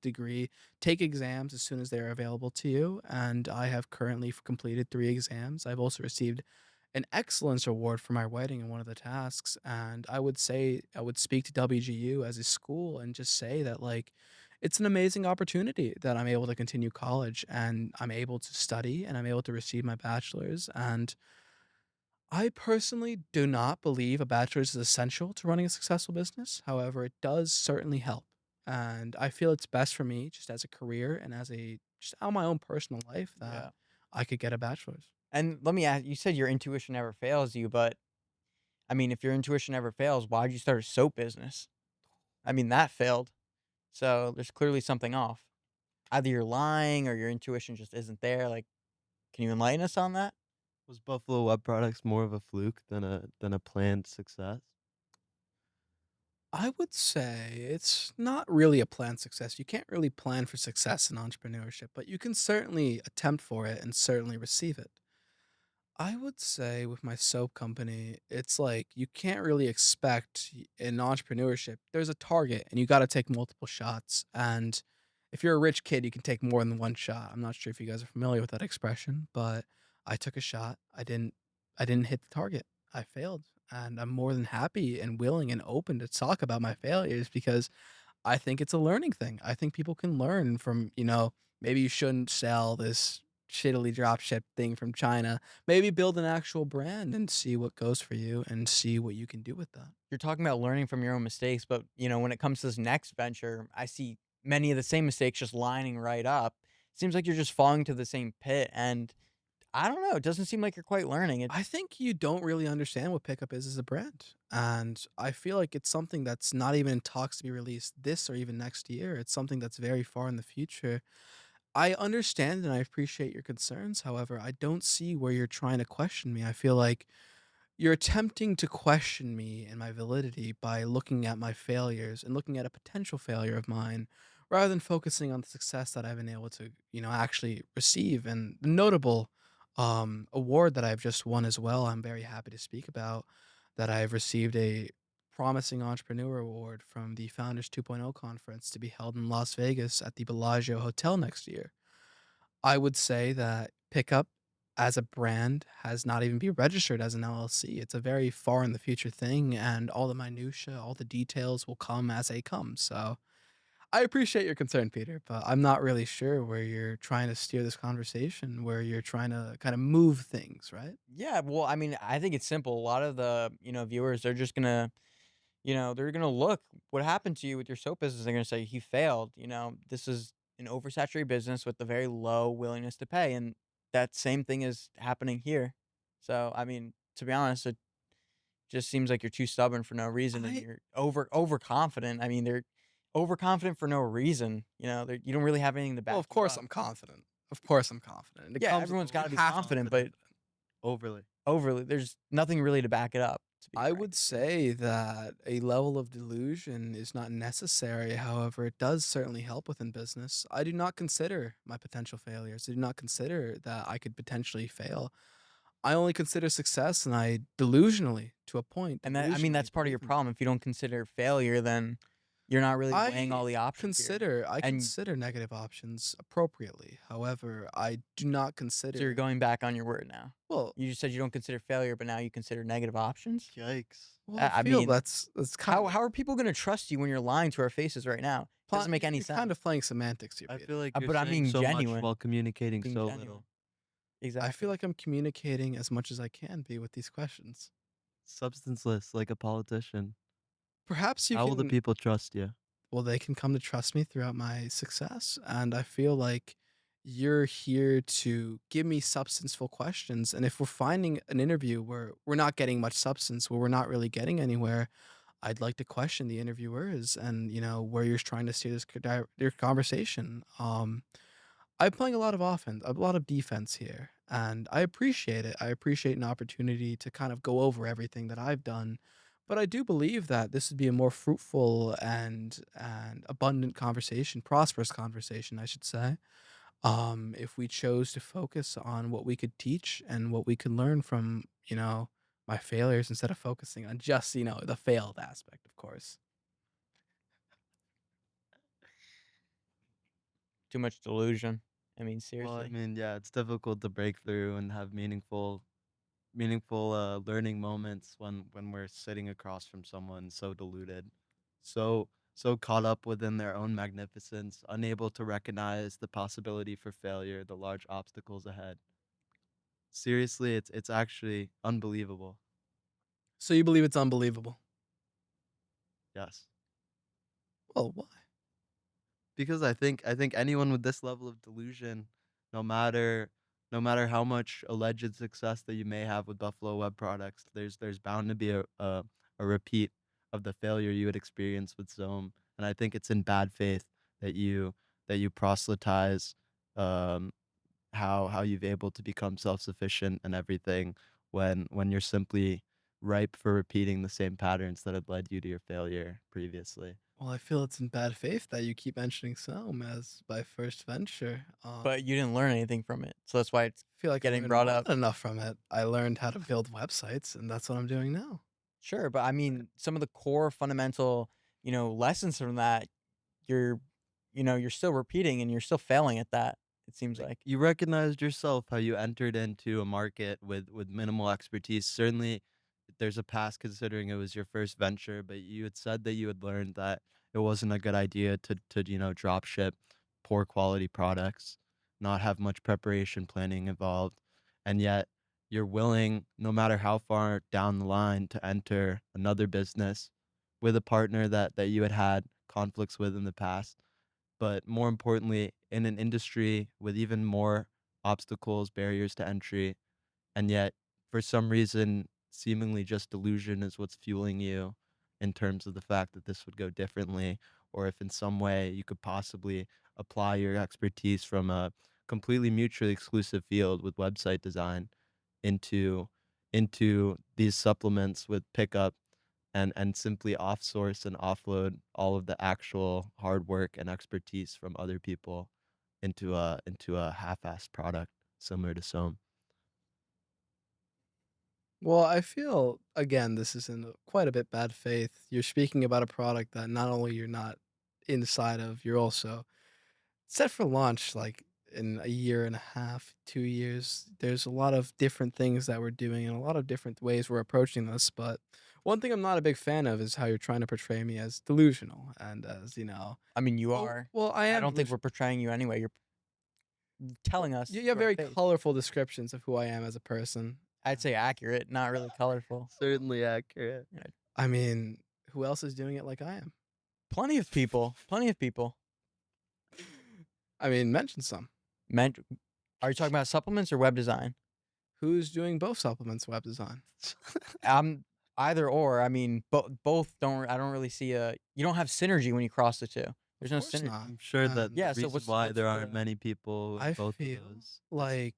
take exams as soon as they're available to you. And I have currently completed 3 exams. I've also received an excellence award for my writing in one of the tasks. And I would say I would speak to WGU as a school and just say that like it's an amazing opportunity that I'm able to continue college and I'm able to study and I'm able to receive my bachelor's. And I personally do not believe a bachelor's is essential to running a successful business. However, it does certainly help. And I feel it's best for me just as a career and as a just on my own personal life that Yeah. I could get a bachelor's. And let me ask you said your intuition never fails you, but I mean, if your intuition never fails, why'd you start a soap business? I mean, that failed. So there's clearly something off. Either you're lying or your intuition just isn't there. Like, can you enlighten us on that? Was Buffalo Web Products more of a fluke than a planned success? I would say it's not really a planned success. You can't really plan for success in entrepreneurship, but you can certainly attempt for it and certainly receive it. I would say with my soap company, it's like you can't really expect in entrepreneurship, there's a target and you got to take multiple shots. And if you're a rich kid, you can take more than one shot. I'm not sure if you guys are familiar with that expression, but I took a shot. I didn't hit the target. I failed. And I'm more than happy and willing and open to talk about my failures because I think it's a learning thing. I think people can learn from, maybe you shouldn't sell this shittily drop ship thing from China. Maybe build an actual brand and see what goes for you and see what you can do with that. You're talking about learning from your own mistakes, but when it comes to this next venture, I see many of the same mistakes just lining right up. Seems like you're just falling to the same pit, and I don't know. It doesn't seem like you're quite learning. I think you don't really understand what Pickup is as a brand. And I feel like it's something that's not even in talks to be released this or even next year. It's something that's very far in the future. I understand and I appreciate your concerns. However, I don't see where you're trying to question me. I feel like you're attempting to question me and my validity by looking at my failures and looking at a potential failure of mine rather than focusing on the success that I've been able to, actually receive. And the notable award that I've just won as well, I'm very happy to speak about that I've received a Promising Entrepreneur Award from the Founders 2.0 conference to be held in Las Vegas at the Bellagio Hotel next year. I would say that Pickup as a brand has not even been registered as an LLC. It's a very far in the future thing, and all the minutia, all the details will come as they come. So I appreciate your concern, Peter, but I'm not really sure where you're trying to steer this conversation, where you're trying to kind of move things, right? Yeah, well, I mean, I think it's simple. A lot of the viewers, they're just gonna they're gonna look what happened to you with your soap business. They're gonna say he failed. This is an oversaturated business with a very low willingness to pay, and that same thing is happening here. So, I mean, to be honest, it just seems like you're too stubborn for no reason, and I you're overconfident. I mean, they're overconfident for no reason. You don't really have anything to Well, back of you course up. I'm confident. Of course I'm confident. It Yeah, comes with everyone's got you to be have to be confident, but confident. Overly. overly, there's nothing really to back it up. To be I frank would with you. say that a level of delusion is not necessary. However, it does certainly help within business. I do not consider my potential failures. I do not consider that I could potentially fail. I only consider success and I delusionally, to a point, And that I mean, delusionally that's part of your believe in that. problem. If you don't consider failure, then you're not really weighing I all the options here. I And consider negative options appropriately. However, I do not so you're consider going back on your word now. well, You just said you don't consider failure, but now you consider negative options? Yikes. I I feel mean, that's how kind of how are people gonna trust you when you're lying to our faces right now? Doesn't make any you're kind sense. of playing semantics here, I Peter. feel like you're But I'm saying being so much genuine. while communicating Being so genuine. little. I feel Exactly. like I'm communicating as much as I can be with these questions. Substanceless like a politician. Perhaps you How will the can people trust you? well, they can come to trust me throughout my success, and I feel like you're here to give me substanceful questions, and if we're finding an interview where we're not getting much substance, where we're not really getting anywhere, I'd like to question the interviewers and, where you're trying to steer this your conversation. I'm playing a lot of offense, a lot of defense here, and I appreciate it. I appreciate an opportunity to kind of go over everything that I've done, but I do believe that this would be a more fruitful and abundant conversation, prosperous conversation, I should say, if we chose to focus on what we could teach and what we could learn from, my failures instead of focusing on just, the failed aspect, of course. Too much delusion. I mean, Well, I seriously. mean, yeah, it's difficult to break through and have meaningful learning moments when we're sitting across from someone so deluded, so caught up within their own magnificence, unable to recognize the possibility for failure, the large obstacles ahead. Seriously, it's actually unbelievable. So you believe it's unbelievable? Yes. Well, why? Because I think anyone with this level of delusion, no matter no matter how much alleged success that you may have with Buffalo Web Products, there's bound to be a repeat of the failure you would experience with Zoom. And I think it's in bad faith that you proselytize um, how you've able to become self-sufficient and everything when you're simply ripe for repeating the same patterns that had led you to your failure previously. Well, I feel it's in bad faith that you keep mentioning Selm as my first venture. But you didn't learn anything from it, so that's why it's I feel like I getting learned brought more up. than enough from it. I learned how to build websites, and that's what I'm doing now. Sure, but I mean, some of the core fundamental, lessons from that, you're you're still repeating and you're still failing at that, it seems Like, like. you recognized yourself how you entered into a market with minimal expertise. Certainly, there's a past considering it was your first venture, but you had said that you had learned that it wasn't a good idea to drop ship poor quality products, not have much preparation planning involved, and yet you're willing, no matter how far down the line, to enter another business with a partner that you had conflicts with in the past, but more importantly, in an industry with even more obstacles, barriers to entry, and yet for some reason, seemingly just delusion is what's fueling you in terms of the fact that this would go differently, or if in some way you could possibly apply your expertise from a completely mutually exclusive field with website design into these supplements with pickup and simply off-source and offload all of the actual hard work and expertise from other people into a half-assed product similar to Soam. Well, I feel again this is in quite a bit bad faith. You're speaking about a product that not only you're not inside of, you're also set for launch like in a year and a half, 2 years. There's a lot of different things that we're doing and a lot of different ways we're approaching this. But one thing I'm not a big fan of is how you're trying to portray me as delusional and as, I mean, you oh, are. well, I I am don't think we're delusional. portraying you anyway, you're Well, telling you us you have to our very face. colorful descriptions of who I am as a person. I'd say accurate, not really colorful. Certainly accurate. Yeah, I mean, who else is doing it like I am? plenty of people, plenty of people. I mean, mention some. Meant Are you talking about supplements or web design? Who's doing both supplements web design? I'm either or. I mean, both don't. I don't really see a. You don't have synergy when you cross the two. There's Of no course synergy. not. I'm sure that the Yeah. So reason what's why what's there aren't the? many people I in both of feel those is like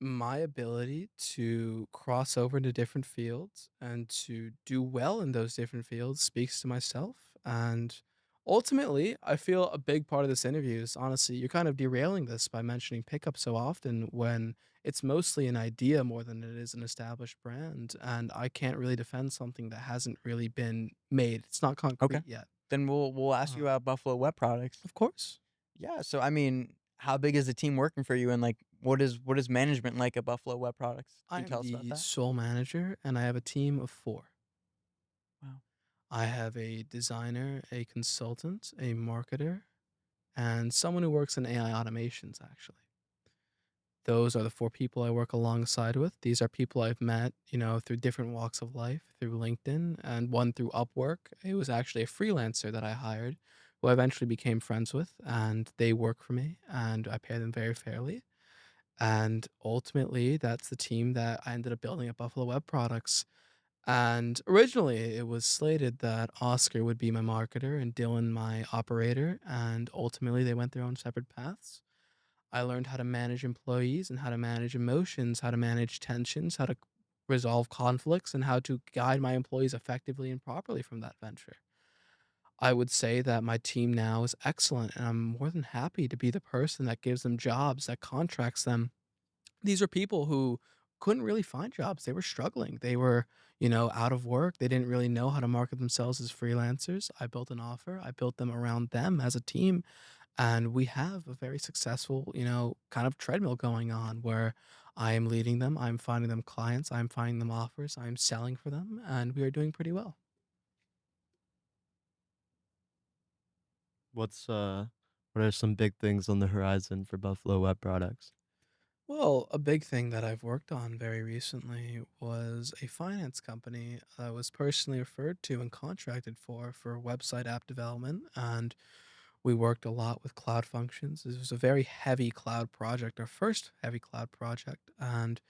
my ability to cross over into different fields and to do well in those different fields speaks to myself. And ultimately, I feel a big part of this interview is honestly, you're kind of derailing this by mentioning pickup so often when it's mostly an idea more than it is an established brand. And I can't really defend something that hasn't really been made. It's not Okay. concrete yet. Then we'll ask Uh, you about Buffalo Web Products. of course. Yeah. So I mean, how big is the team working for you, and like, what is management like at Buffalo Web Products? I Can you am tell us about the that? sole manager and I have a team of four. Wow. I have a designer, a consultant, a marketer, and someone who works in AI automations, actually. Those are the four people I work alongside with. These are people I've met, through different walks of life, through LinkedIn, and one through Upwork. It was actually a freelancer that I hired who I eventually became friends with, and they work for me, and I pay them very fairly. And ultimately, that's the team that I ended up building at Buffalo Web Products. And originally, it was slated that Oscar would be my marketer and Dylan my operator, and ultimately they went their own separate paths. I learned how to manage employees and how to manage emotions, how to manage tensions, how to resolve conflicts, and how to guide my employees effectively and properly from that venture. I would say that my team now is excellent, and I'm more than happy to be the person that gives them jobs, that contracts them. These are people who couldn't really find jobs. They were struggling. They were, out of work. They didn't really know how to market themselves as freelancers. I built an offer. I built them around them as a team, and we have a very successful, kind of treadmill going on where I am leading them. I'm finding them clients. I'm finding them offers. I'm selling for them, and we are doing pretty well. What are some big things on the horizon for Buffalo Web Products? Well, a big thing that I've worked on very recently was a finance company I was personally referred to and contracted for website app development. And we worked a lot with cloud functions. This was a very heavy cloud project, our first heavy cloud project. And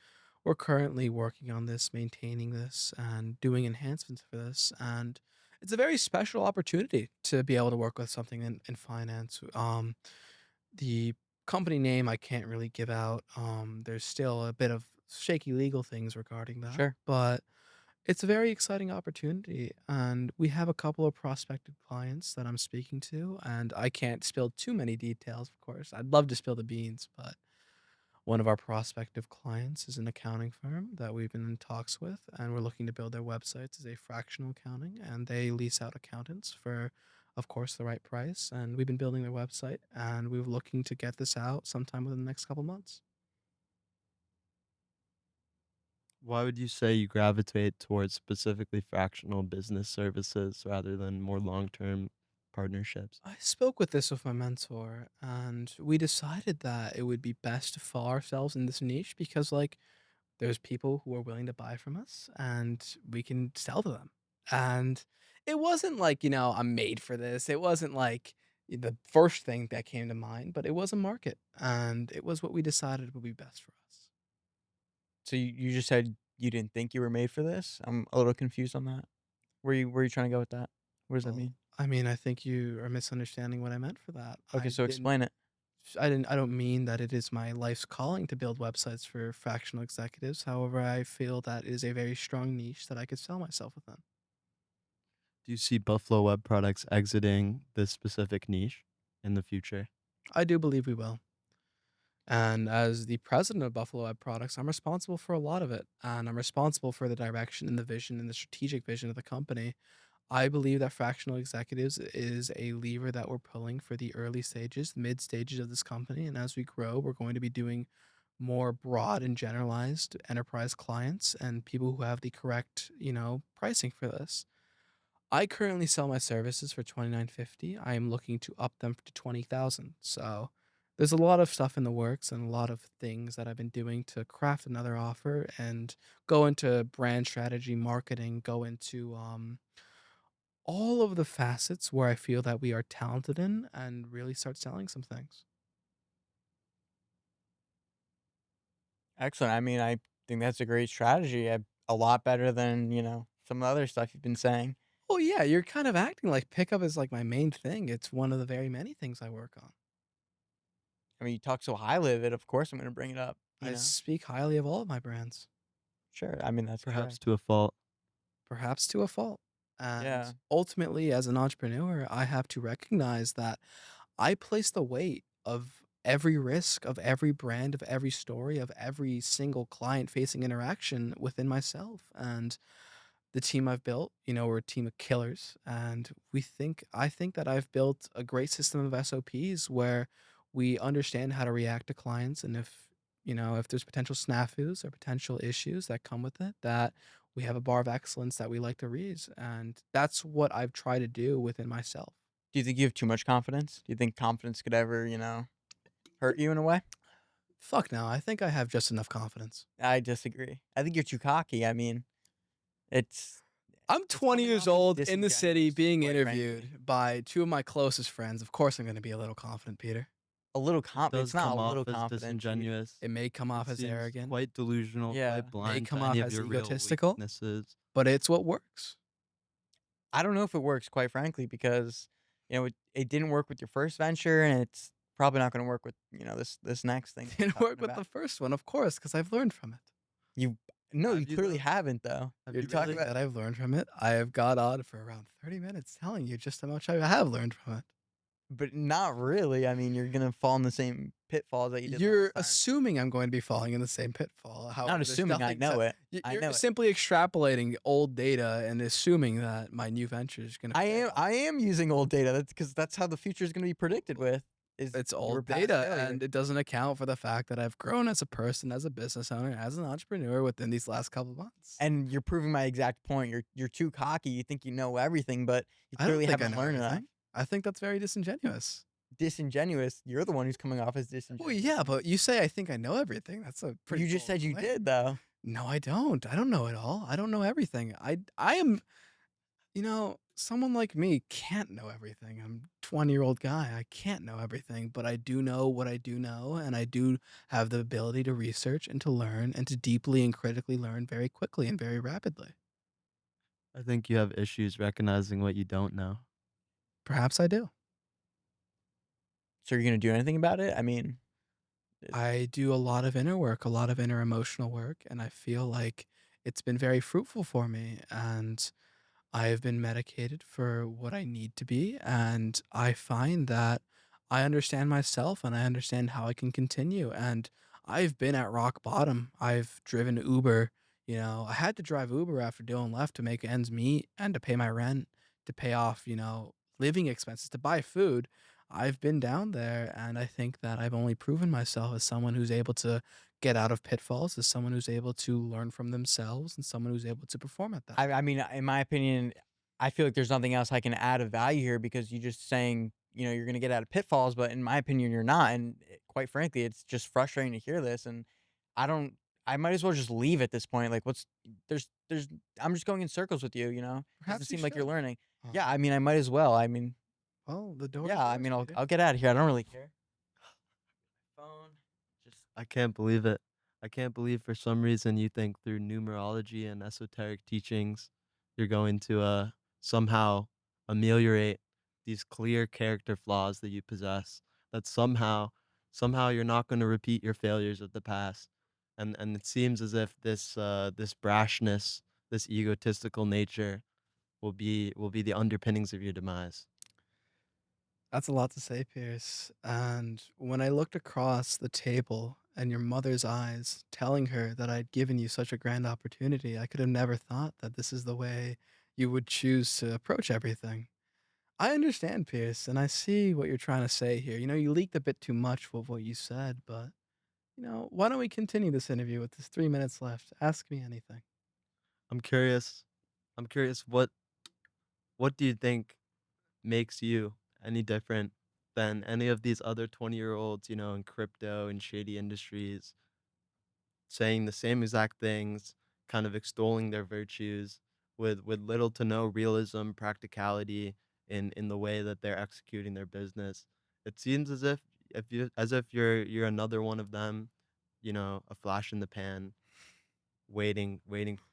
we're currently working on this, maintaining this, and doing enhancements for this. And it's a very special opportunity to be able to work with something in finance. The company name I can't really give out. There's still a bit of shaky legal things regarding that, Sure. but it's a very exciting opportunity, and we have a couple of prospective clients that I'm speaking to, and I can't spill too many details, of course. I'd love to spill the beans, but one of our prospective clients is an accounting firm that we've been in talks with, and we're looking to build their websites as a fractional accounting, and they lease out accountants for, of course, the right price. And we've been building their website, and we're looking to get this out sometime within the next couple months. Why would you say you gravitate towards specifically fractional business services rather than more long-term partnerships? I spoke with this with my mentor, and we decided that it would be best to fall ourselves in this niche because, like, there's people who are willing to buy from us and we can sell to them. And it wasn't like, I'm made for this. It wasn't like the first thing that came to mind, but it was a market and it was what we decided would be best for us. So you just said you didn't think you were made for this? I'm a little confused on that. Where you trying to go with that? What does that Well, mean? I mean, I think you are misunderstanding what I meant for that. Okay, so explain it. I don't mean that it is my life's calling to build websites for fractional executives. However, I feel that is a very strong niche that I could sell myself within. Do you see Buffalo Web Products exiting this specific niche in the future? I do believe we will. And as the president of Buffalo Web Products, I'm responsible for a lot of it. And I'm responsible for the direction and the vision and the strategic vision of the company. I believe that fractional executives is a lever that we're pulling for the early stages, mid stages of this company. And as we grow, we're going to be doing more broad and generalized enterprise clients and people who have the correct, pricing for this. I currently sell my services for 29.50. I am looking to up them to 20,000. So there's a lot of stuff in the works and a lot of things that I've been doing to craft another offer and go into brand strategy, marketing, go into all of the facets where I feel that we are talented in and really start selling some things. Excellent. I mean, I think that's a great strategy. A lot better than, some of the other stuff you've been saying. Oh yeah, you're kind of acting like pickup is like my main thing. It's one of the very many things I work on. I mean, you talk so highly of it, of course I'm gonna bring it up, you I know? speak highly of all of my brands. Sure, I mean, that's Perhaps correct. to a fault. Perhaps to a fault. And Yeah. ultimately, as an entrepreneur, I have to recognize that I place the weight of every risk, of every brand, of every story, of every single client facing interaction within myself. And the team I've built, we're a team of killers. And I think that I've built a great system of SOPs where we understand how to react to clients. And if there's potential snafus or potential issues that come with it, that we have a bar of excellence that we like to read. And that's what I've tried to do within myself. Do you think you have too much confidence? Do you think confidence could ever, hurt you in a way? Fuck no, I think I have just enough confidence. I disagree. I think you're too cocky. I mean, it's I'm it's 20 coming years off as old in the city disingenuous, being quite frankly. interviewed by two of my closest friends. Of course, I'm going to be a little confident, Peter. It It's does not a come off little as confident, chief. disingenuous. It may come It off as seems arrogant, quite delusional, Yeah. quite may blind to come any off of as your real egotistical, weaknesses. but it's what works. I don't know if it works, quite frankly, because, it didn't work with your first venture, and it's probably not gonna work with, this next thing that we're Didn't work talking with the about. first one, of course, because I've learned from it. You No, you Have you clearly though? haven't, though. Have You're you talking really? about That I've learned from it. I have got on for around 30 minutes telling you just how much I have learned from it. But not really. I mean, you're gonna fall in the same pitfalls that you did You're last time. assuming I'm going to be falling in the same pitfall. Not However, there's assuming, I nothing to know it. I you're know it. simply extrapolating old data and assuming that my new venture is gonna fail. I am using old data. That's because that's how the future is gonna be predicted with, is It's your old past data, failure. and it doesn't account for the fact that I've grown as a person, as a business owner, as an entrepreneur within these last couple months. And you're proving my exact point. You're too cocky. You think you know everything, but you I don't clearly think I haven't know learned enough. everything. I think that's very disingenuous. Disingenuous. You're the one who's coming off as Well, disingenuous. yeah, but you say I think I know everything. That's a pretty You just bold said you claim. did, though. No, I don't. I don't know it all. I don't know everything. I am, someone like me can't know everything. I'm a 20-year-old guy. I can't know everything, but I do know what I do know, and I do have the ability to research and to learn and to deeply and critically learn very quickly and very rapidly. I think you have issues recognizing what you don't know. Perhaps I do. So you're gonna do anything about it? I mean, it I do a lot of inner work, a lot of inner emotional work, and I feel like it's been very fruitful for me. And I've been medicated for what I need to be, and I find that I understand myself and I understand how I can continue. And I've been at rock bottom. I've driven Uber. I had to drive Uber after Dylan left to make ends meet and to pay my rent, to pay off, living expenses, to buy food. I've been down there, and I think that I've only proven myself as someone who's able to get out of pitfalls, as someone who's able to learn from themselves, and someone who's able to perform at that. I mean, in my opinion, I feel like there's nothing else I can add of value here because you're just saying, you're gonna get out of pitfalls, but in my opinion, you're not. And quite frankly, it's just frustrating to hear this. And I don't. I might as well just leave at this point. Like, there's. I'm just going in circles with you. Doesn't Perhaps you seem like you're should. learning. Oh, Yeah, I mean, I might as well. I mean, well, the door is yeah, I yours, mean, Peter. I'll get out of here. I don't really care. Phone. Just I can't believe it. I can't believe for some reason you think through numerology and esoteric teachings, you're going to somehow ameliorate these clear character flaws that you possess. That somehow you're not going to repeat your failures of the past. And it seems as if this brashness, this egotistical nature will be the underpinnings of your demise. That's a lot to say, Pierce. And when I looked across the table and your mother's eyes, telling her that I'd given you such a grand opportunity, I could have never thought that this is the way you would choose to approach everything. I understand, Pierce, and I see what you're trying to say here. You leaked a bit too much with what you said, but, why don't we continue this interview with this 3 minutes left? Ask me anything. I'm curious. I'm curious what do you think makes you any different than any of these other 20-year-olds, in crypto and shady industries, saying the same exact things, kind of extolling their virtues with little to no realism, practicality in the way that they're executing their business. It seems as if you're another one of them, a flash in the pan, waiting.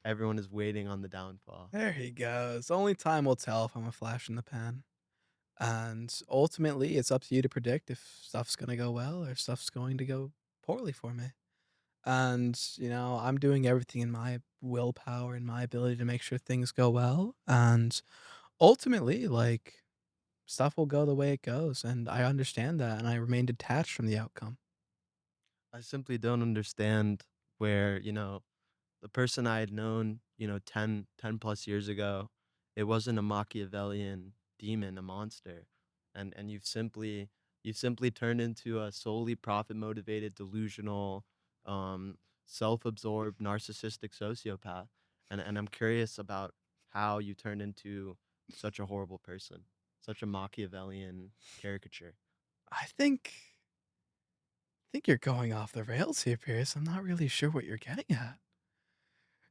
Everyone is waiting on the downfall. There he goes. Only time will tell if I'm a flash in the pan. And ultimately, it's up to you to predict if stuff's gonna go well or stuff's going to go poorly for me. And, I'm doing everything in my willpower and my ability to make sure things go well. And ultimately, like, stuff will go the way it goes. And I understand that. And I remain detached from the outcome. I simply don't understand where, the person I had known, 10 plus years ago, it wasn't a Machiavellian demon, a monster. And you've simply turned into a solely profit motivated, delusional, self-absorbed, narcissistic sociopath. And I'm curious about how you turned into such a horrible person, such a Machiavellian caricature. I think you're going off the rails here, Pierce. I'm not really sure what you're getting at.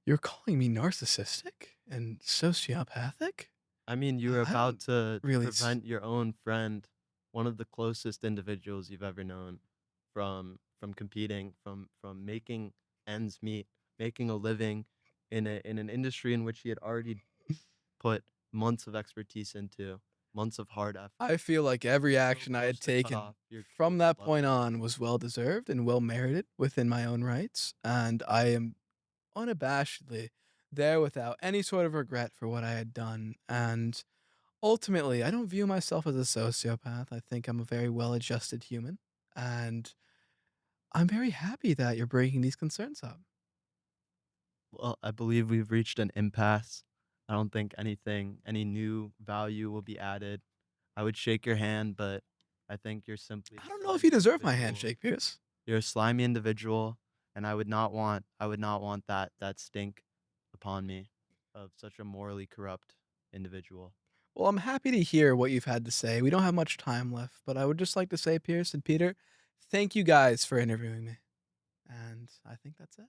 You're calling me narcissistic and sociopathic? I mean, you were I about don't to really prevent your own friend, one of the closest individuals you've ever known, from competing, from making ends meet, making a living in an industry in which he had already put months of expertise into, months of hard effort. I feel like every So action I close had to cut taken off your from that loved point one. on was well deserved and well merited within my own rights, and I am unabashedly there without any sort of regret for what I had done. And Ultimately, I don't view myself as a sociopath. I think I'm a very well-adjusted human, and I'm very happy that you're bringing these concerns up. Well, I believe we've reached an impasse. I don't think any new value will be added. I would shake your hand, but I think you're simply a I don't know if you slimy deserve my individual. handshake, Pierce. You're a slimy individual, and I would not want that stink upon me of such a morally corrupt individual. Well, I'm happy to hear what you've had to say. We don't have much time left, but I would just like to say, Pierce and Peter, thank you guys for interviewing me. And I think that's it.